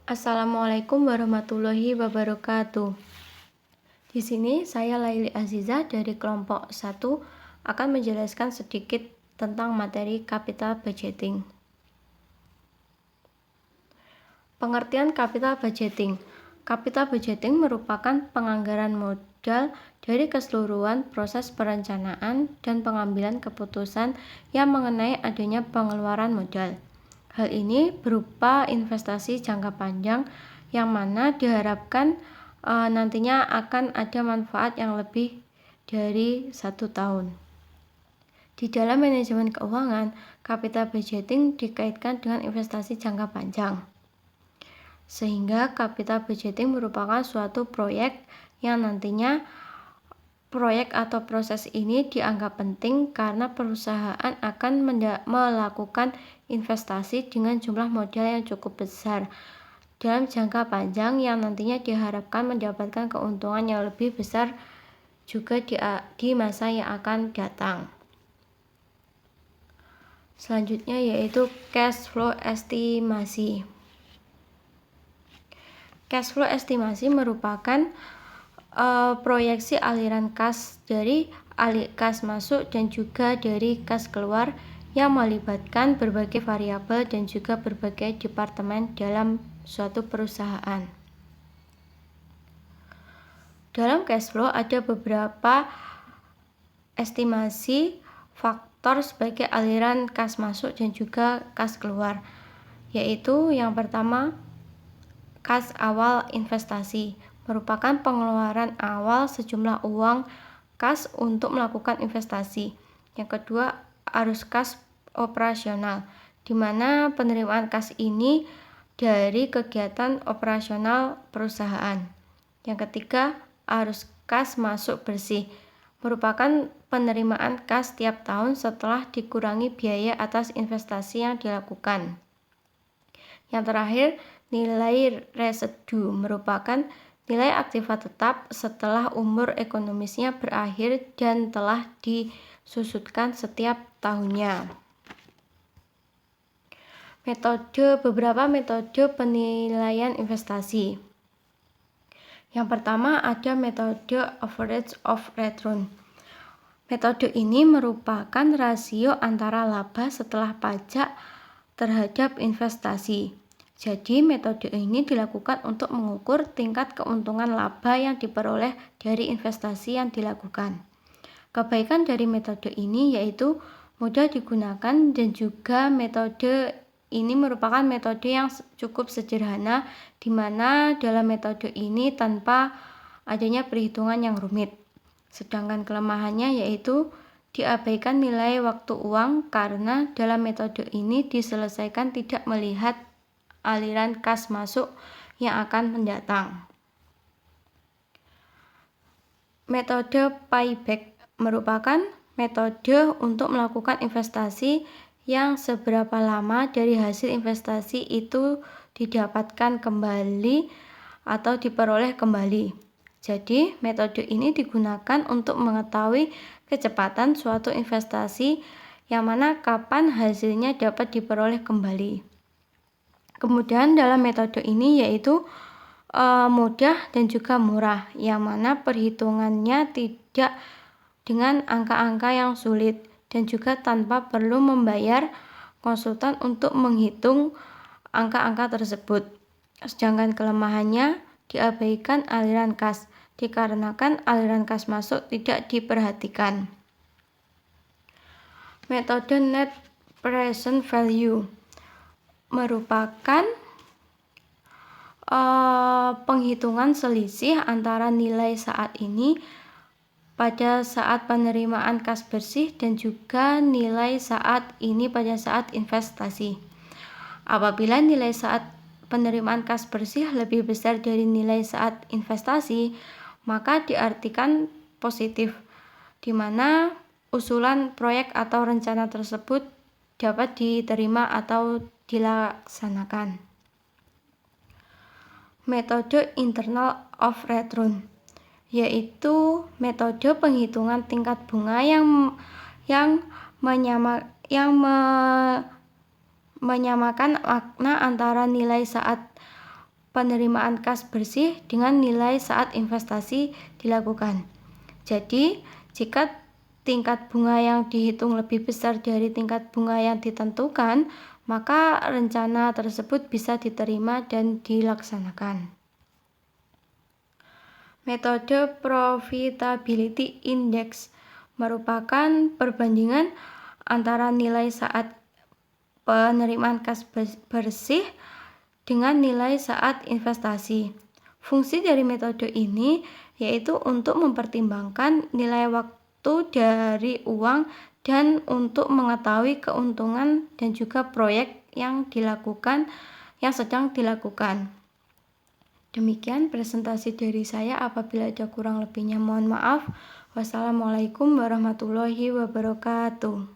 Assalamualaikum warahmatullahi wabarakatuh. Di sini saya Laili Aziza dari kelompok 1 akan menjelaskan sedikit tentang materi capital budgeting. Pengertian capital budgeting. Capital budgeting merupakan penganggaran modal dari keseluruhan proses perencanaan dan pengambilan keputusan yang mengenai adanya pengeluaran modal. Hal ini berupa investasi jangka panjang yang mana diharapkan nantinya akan ada manfaat yang lebih dari 1 tahun. Di dalam manajemen keuangan, capital budgeting dikaitkan dengan investasi jangka panjang. Sehingga capital budgeting merupakan suatu proyek yang nantinya proyek atau proses ini dianggap penting karena perusahaan akan melakukan investasi dengan jumlah modal yang cukup besar dalam jangka panjang yang nantinya diharapkan mendapatkan keuntungan yang lebih besar juga di masa yang akan datang. Selanjutnya yaitu cash flow estimasi. Cash flow estimasi merupakan proyeksi aliran kas dari kas masuk dan juga dari kas keluar yang melibatkan berbagai variabel dan juga berbagai departemen dalam suatu perusahaan. Dalam cash flow ada beberapa estimasi faktor sebagai aliran kas masuk dan juga kas keluar, yaitu yang pertama kas awal investasi merupakan pengeluaran awal sejumlah uang kas untuk melakukan investasi. Yang kedua, arus kas operasional, di mana penerimaan kas ini dari kegiatan operasional perusahaan. Yang ketiga, arus kas masuk bersih, merupakan penerimaan kas tiap tahun setelah dikurangi biaya atas investasi yang dilakukan. Yang terakhir, nilai residu merupakan nilai aktiva tetap setelah umur ekonomisnya berakhir dan telah disusutkan setiap tahunnya. Beberapa metode penilaian investasi. Yang pertama ada metode average of return. Metode ini merupakan rasio antara laba setelah pajak terhadap investasi. Jadi metode ini dilakukan untuk mengukur tingkat keuntungan laba yang diperoleh dari investasi yang dilakukan. Kebaikan dari metode ini yaitu mudah digunakan dan juga metode ini merupakan metode yang cukup sederhana, di mana dalam metode ini tanpa adanya perhitungan yang rumit. Sedangkan kelemahannya yaitu diabaikan nilai waktu uang karena dalam metode ini diselesaikan tidak melihat aliran kas masuk yang akan mendatang. Metode payback merupakan metode untuk melakukan investasi yang seberapa lama dari hasil investasi itu didapatkan kembali atau diperoleh kembali. Jadi, metode ini digunakan untuk mengetahui kecepatan suatu investasi yang mana kapan hasilnya dapat diperoleh kembali. Kemudian dalam metode ini yaitu mudah dan juga murah, yang mana perhitungannya tidak dengan angka-angka yang sulit dan juga tanpa perlu membayar konsultan untuk menghitung angka-angka tersebut. Sedangkan kelemahannya diabaikan aliran kas, dikarenakan aliran kas masuk tidak diperhatikan. Metode net present value merupakan penghitungan selisih antara nilai saat ini pada saat penerimaan kas bersih dan juga nilai saat ini pada saat investasi. Apabila nilai saat penerimaan kas bersih lebih besar dari nilai saat investasi, maka diartikan positif, di mana usulan proyek atau rencana tersebut dapat diterima atau dilaksanakan. Metode internal of return yaitu metode penghitungan tingkat bunga yang menyamakan makna antara nilai saat penerimaan kas bersih dengan nilai saat investasi dilakukan. Jadi, jika tingkat bunga yang dihitung lebih besar dari tingkat bunga yang ditentukan, maka rencana tersebut bisa diterima dan dilaksanakan. Metode Profitability Index merupakan perbandingan antara nilai saat penerimaan kas bersih dengan nilai saat investasi. Fungsi dari metode ini yaitu untuk mempertimbangkan nilai waktu dari uang dan untuk mengetahui keuntungan dan juga proyek yang sedang dilakukan. Demikian presentasi dari saya. Apabila ada kurang lebihnya mohon maaf. Wassalamualaikum warahmatullahi wabarakatuh.